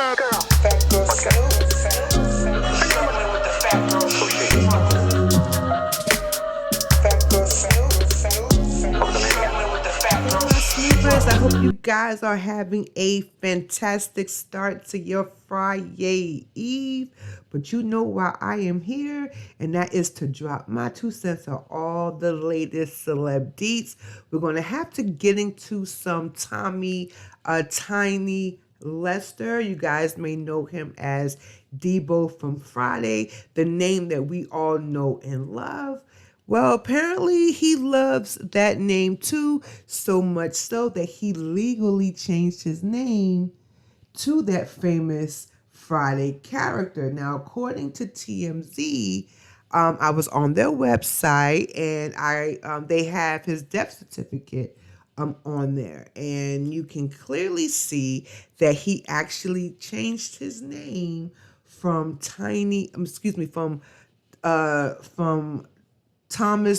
I hope you guys are having a fantastic start to your Friday Eve. But you know why I am here, and that is to drop my 2 cents on all the latest celeb deets. We're going to have to get into some Tommy Tiny Lester. You guys may know him as Deebo from Friday, the name that we all know and love. Well, apparently he loves that name too, so much so that he legally changed his name to that famous Friday character. Now, according to TMZ, I was on their website and they have his death certificate on there, and you can clearly see that he actually changed his name from Thomas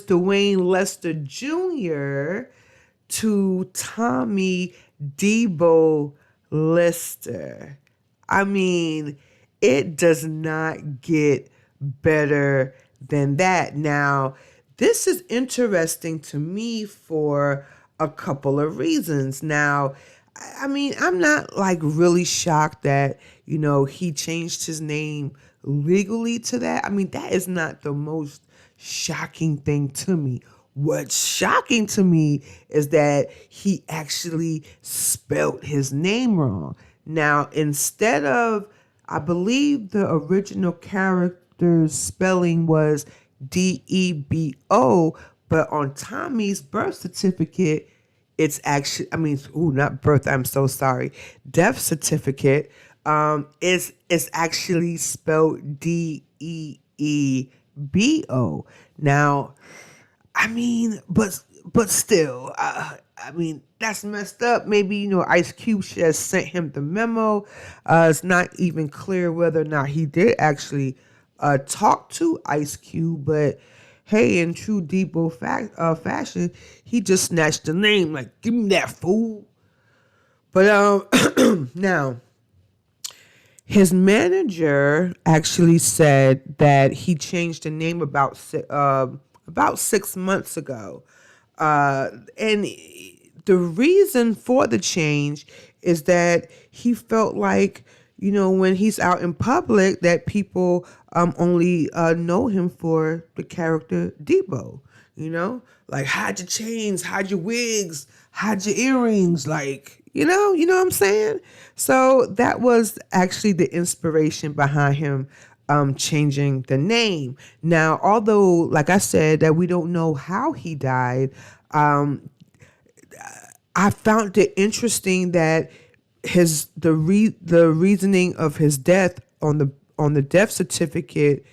Dwayne Lester Jr. to Tommy Deebo Lester. I mean, it does not get better than that. Now, this is interesting to me for a couple of reasons. Now, I mean, I'm not like really shocked that, he changed his name legally to that. I mean, that is not the most shocking thing to me. What's shocking to me is that he actually spelled his name wrong. Now, instead of, I believe the original character's spelling was Debo, but on Tommy's birth certificate, it's actually, not birth, I'm so sorry. Death certificate is actually spelled Deebo. Now, but still, that's messed up. Maybe, Ice Cube should have sent him the memo. It's not even clear whether or not he did actually talk to Ice Cube, but hey, in true Deebo fashion, he just snatched the name, like, give me that, fool. But now, his manager actually said that he changed the name about 6 months ago. And the reason for the change is that he felt like, when he's out in public, that people only know him for the character Deebo. Like, hide your chains, hide your wigs, hide your earrings, like, you know what I'm saying? So that was actually the inspiration behind him changing the name. Now, although, like I said, that we don't know how he died, I found it interesting that the reasoning of his death on the death certificate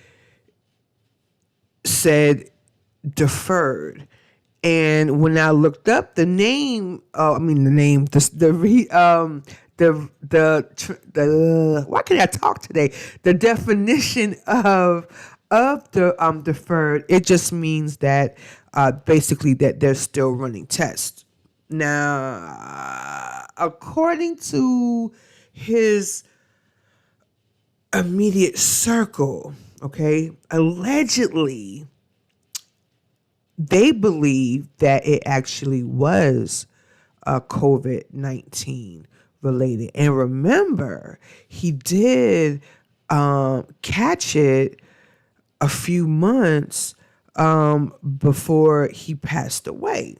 said deferred. And when I looked up the name, why can't I talk today? The definition of the deferred, it just means that basically that they're still running tests. Now, according to his immediate circle, okay, allegedly, they believe that it actually was COVID-19 related. And remember, he did catch it a few months before he passed away.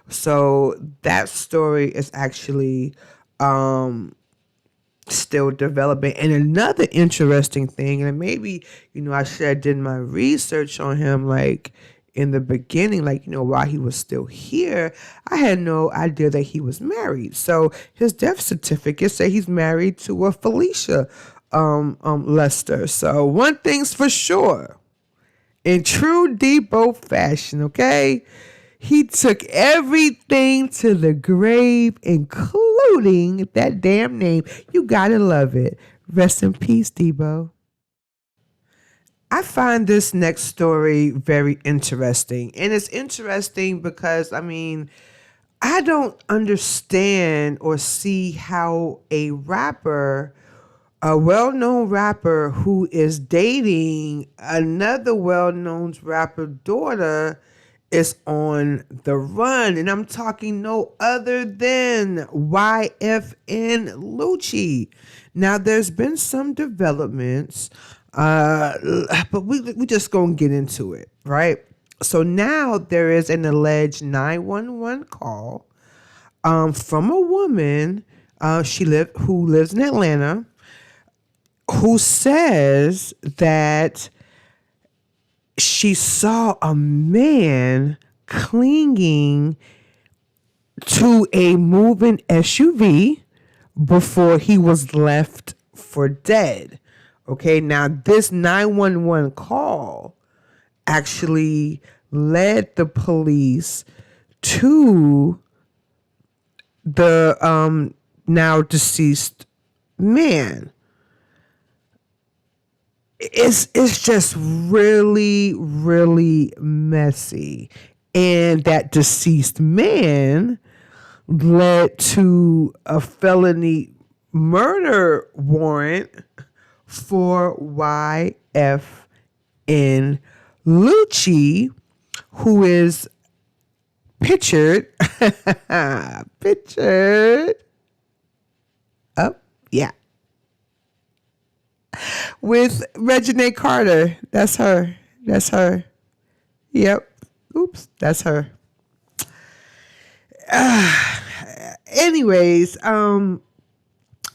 So that story is actually still developing. And another interesting thing, and maybe, I should have did my research on him, like, in the beginning, like, while he was still here, I had no idea that he was married. So his death certificate say he's married to a Felicia Lester. So one thing's for sure, in true Deebo fashion, okay? He took everything to the grave, including that damn name. You gotta love it. Rest in peace, Deebo. I find this next story very interesting. And it's interesting because, I don't understand or see how a well-known rapper who is dating another well-known rapper daughter is on the run. And I'm talking no other than YFN Lucci. Now, there's been some developments, but we just gonna get into it, right? So now there is an alleged 911 call from a woman who lives in Atlanta, who says that she saw a man clinging to a moving SUV before he was left for dead. Okay, now this 911 call actually led the police to the now deceased man. It's just really, really messy. And that deceased man led to a felony murder warrant for YFN Lucci, who is pictured pictured up, yeah, with Regina Carter. That's her. That's her. Yep. Oops. That's her. Anyways,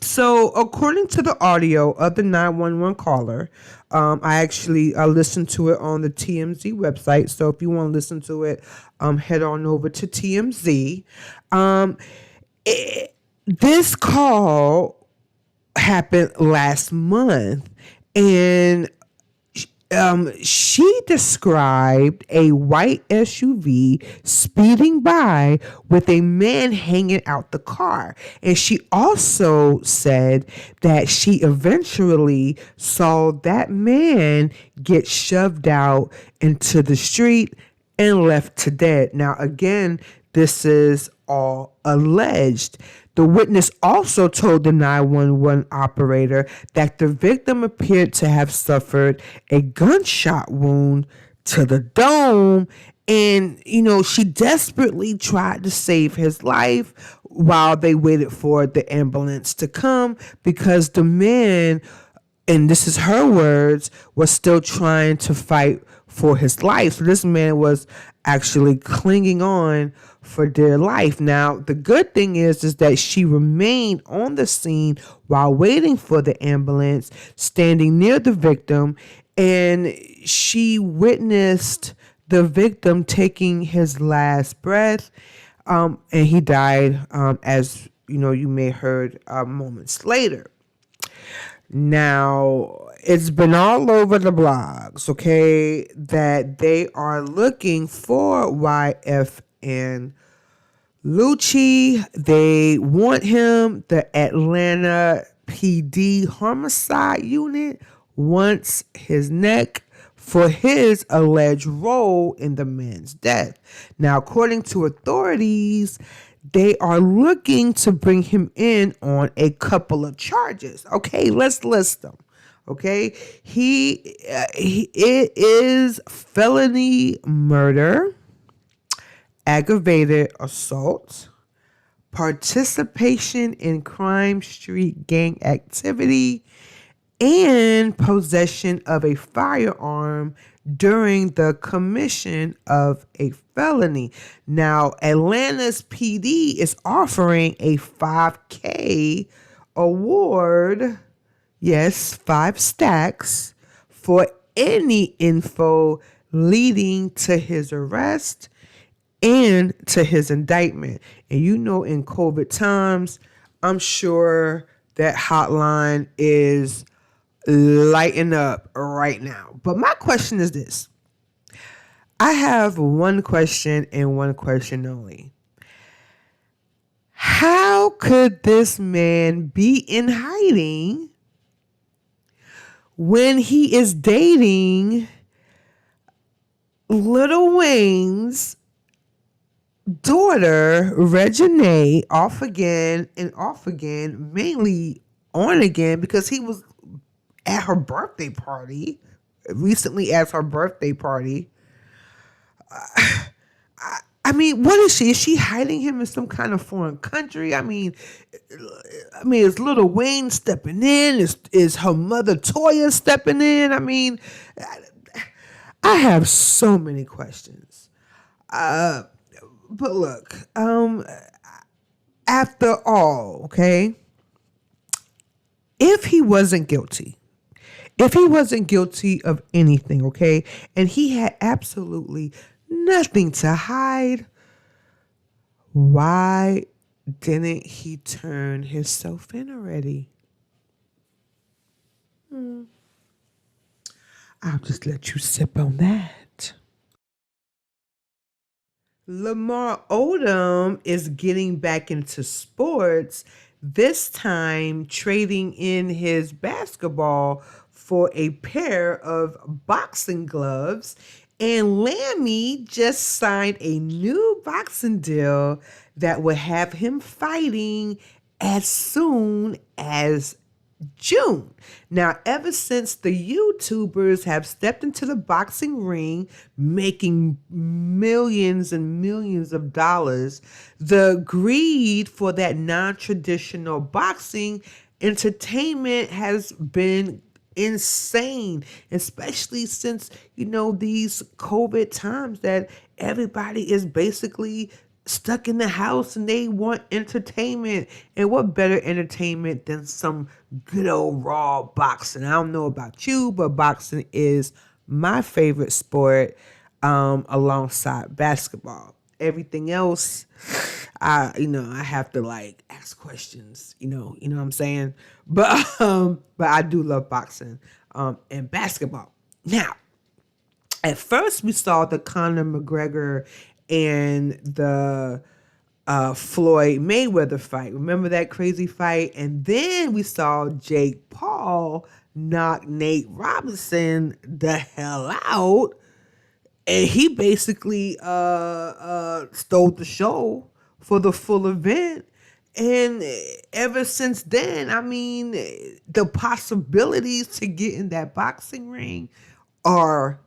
so according to the audio of the 911 caller, I actually listened to it on the TMZ website. So if you want to listen to it, head on over to TMZ. This call happened last month, and she described a white SUV speeding by with a man hanging out the car. And she also said that she eventually saw that man get shoved out into the street and left to dead. Now, again, this is all alleged. The witness also told the 911 operator that the victim appeared to have suffered a gunshot wound to the dome. And, she desperately tried to save his life while they waited for the ambulance to come, because the man, and this is her words, was still trying to fight for his life. So this man was actually clinging on for dear life. Now, the good thing is that she remained on the scene while waiting for the ambulance, standing near the victim, and she witnessed the victim taking his last breath, and he died, as you may have heard moments later. Now, it's been all over the blogs, okay, that they are looking for YFN Lucci. They want him. The Atlanta PD homicide unit wants his neck for his alleged role in the man's death. Now, according to authorities, they are looking to bring him in on a couple of charges. Okay, let's list them. Okay, it is felony murder, aggravated assault, participation in crime street gang activity, and possession of a firearm during the commission of a felony. Now, Atlanta's PD is offering a $5,000 award, yes, 5 stacks, for any info leading to his arrest and to his indictment. And in COVID times, I'm sure that hotline is lighting up right now. But my question is this. I have one question and one question only. How could this man be in hiding when he is dating Lil Wayne's daughter, Reginae, off again and off again, mainly on again because he was at her birthday party, recently at her birthday party. I mean, what is she? Is she hiding him in some kind of foreign country? I mean, is Little Wayne stepping in? Is her mother Toya stepping in? I mean, I have so many questions. Uh, but look, after all, okay, if he wasn't guilty, if he wasn't guilty of anything, okay, and he had absolutely nothing to hide, why didn't he turn himself in already? I'll just let you sip on that. Lamar Odom is getting back into sports, this time trading in his basketball for a pair of boxing gloves. And Lammy just signed a new boxing deal that will have him fighting as soon as June. Now, ever since the YouTubers have stepped into the boxing ring, making millions and millions of dollars, the greed for that non-traditional boxing entertainment has been insane, especially since, these COVID times that everybody is basically stuck in the house and they want entertainment. And what better entertainment than some good old raw boxing? I don't know about you, but boxing is my favorite sport, alongside basketball. Everything else, I have to like ask questions, what I'm saying? But I do love boxing, and basketball. Now, at first we saw the Conor McGregor and the Floyd Mayweather fight. Remember that crazy fight? And then we saw Jake Paul knock Nate Robinson the hell out. And he basically stole the show for the full event. And ever since then, I mean, the possibilities to get in that boxing ring are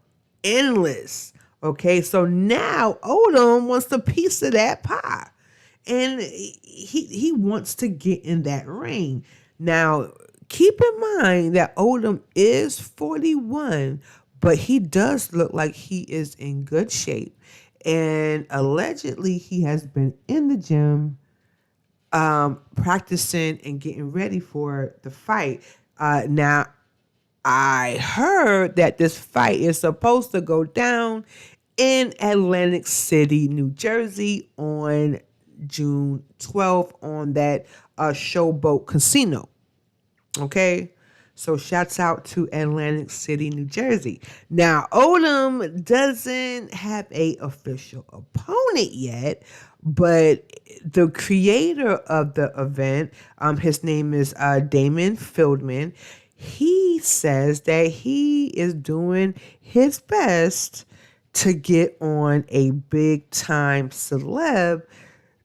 endless. Okay, so now Odom wants a piece of that pie. And he wants to get in that ring. Now, keep in mind that Odom is 41, but he does look like he is in good shape. And allegedly, he has been in the gym, practicing and getting ready for the fight. Now, I heard that this fight is supposed to go down in Atlantic City, New Jersey on June 12th on that Showboat Casino. Okay? So shouts out to Atlantic City, New Jersey. Now, Odom doesn't have a official opponent yet, but the creator of the event, his name is Damon Fieldman. He says that he is doing his best to get on a big time celeb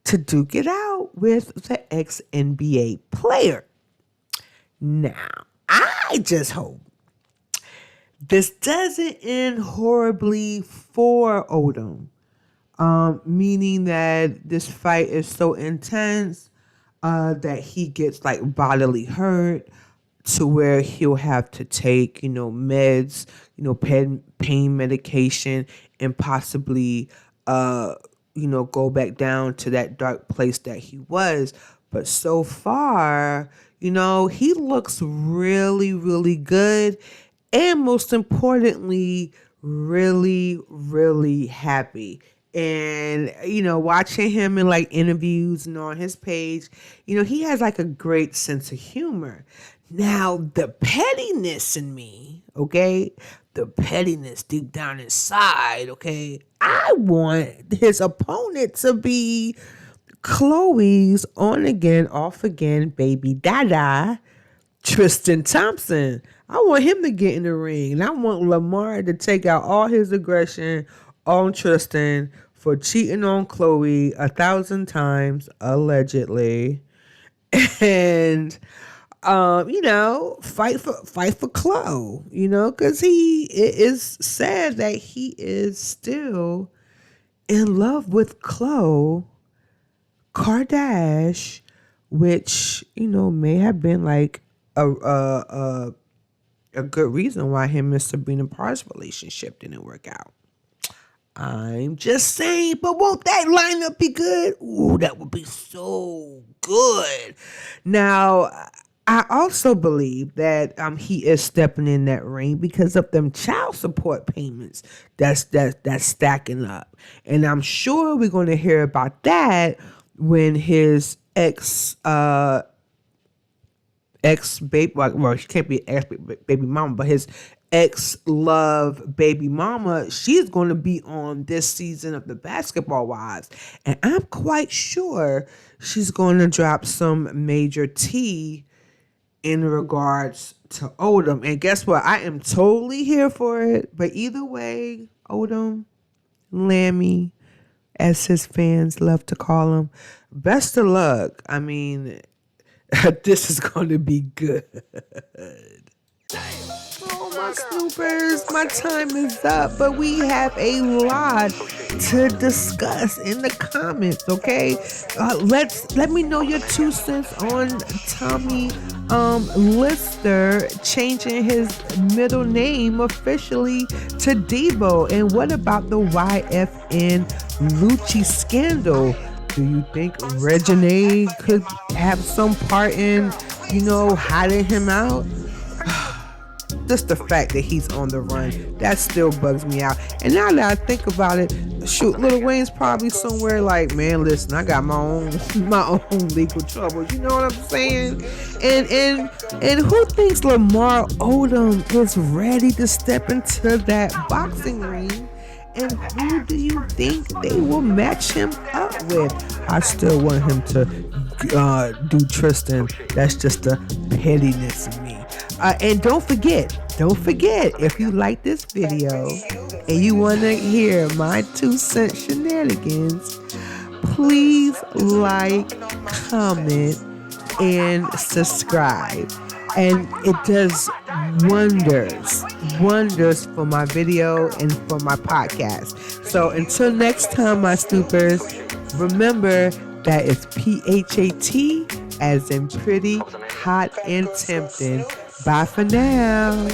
to duke it out with the ex-NBA player. Now, I just hope this doesn't end horribly for Odom, meaning that this fight is so intense that he gets like bodily hurt to where he'll have to take, meds, pain medication, and possibly, go back down to that dark place that he was. But so far, he looks really, really good. And most importantly, really, really happy. And, watching him in like interviews and on his page, he has like a great sense of humor. Now, the pettiness in me, okay, the pettiness deep down inside, okay, I want his opponent to be Chloe's on again, off again, baby dada, Tristan Thompson. I want him to get in the ring, and I want Lamar to take out all his aggression on Tristan for cheating on Chloe 1,000 times, allegedly. And fight for Chloe, because it is sad that he is still in love with Chloe Kardashian, which may have been like a good reason why him and Sabrina Parr's relationship didn't work out. I'm just saying, but won't that lineup be good? Ooh, that would be so good. Now, I also believe that he is stepping in that ring because of them child support payments that's stacking up. And I'm sure we're going to hear about that when his ex-baby, well, she can't be ex-baby mama, but his ex-love baby mama, she's going to be on this season of the Basketball Wives. And I'm quite sure she's going to drop some major tea in regards to Odom. And guess what? I am totally here for it. But either way, Odom, Lammy, as his fans love to call him, best of luck. I mean, this is going to be good. Oh, my snoopers, my time is up, but we have a lot to discuss in the comments, okay? Let me know your 2 cents on Tommy Lister changing his middle name officially to Deebo, and what about the YFN Lucci scandal? Do you think Regine could have some part in, hiding him out? Just the fact that he's on the run, that still bugs me out. And now that I think about it, shoot, Lil Wayne's probably somewhere like, man, listen, I got my own legal troubles. You know what I'm saying? And who thinks Lamar Odom is ready to step into that boxing ring? And who do you think they will match him up with? I still want him to do Tristan. That's just the pettiness of me. And don't forget, if you like this video and you want to hear my 2 cent shenanigans, please like, comment, and subscribe. And it does wonders for my video and for my podcast. So until next time, my snoopers, remember that it's PHAT as in pretty, hot, and tempting. Bye for now.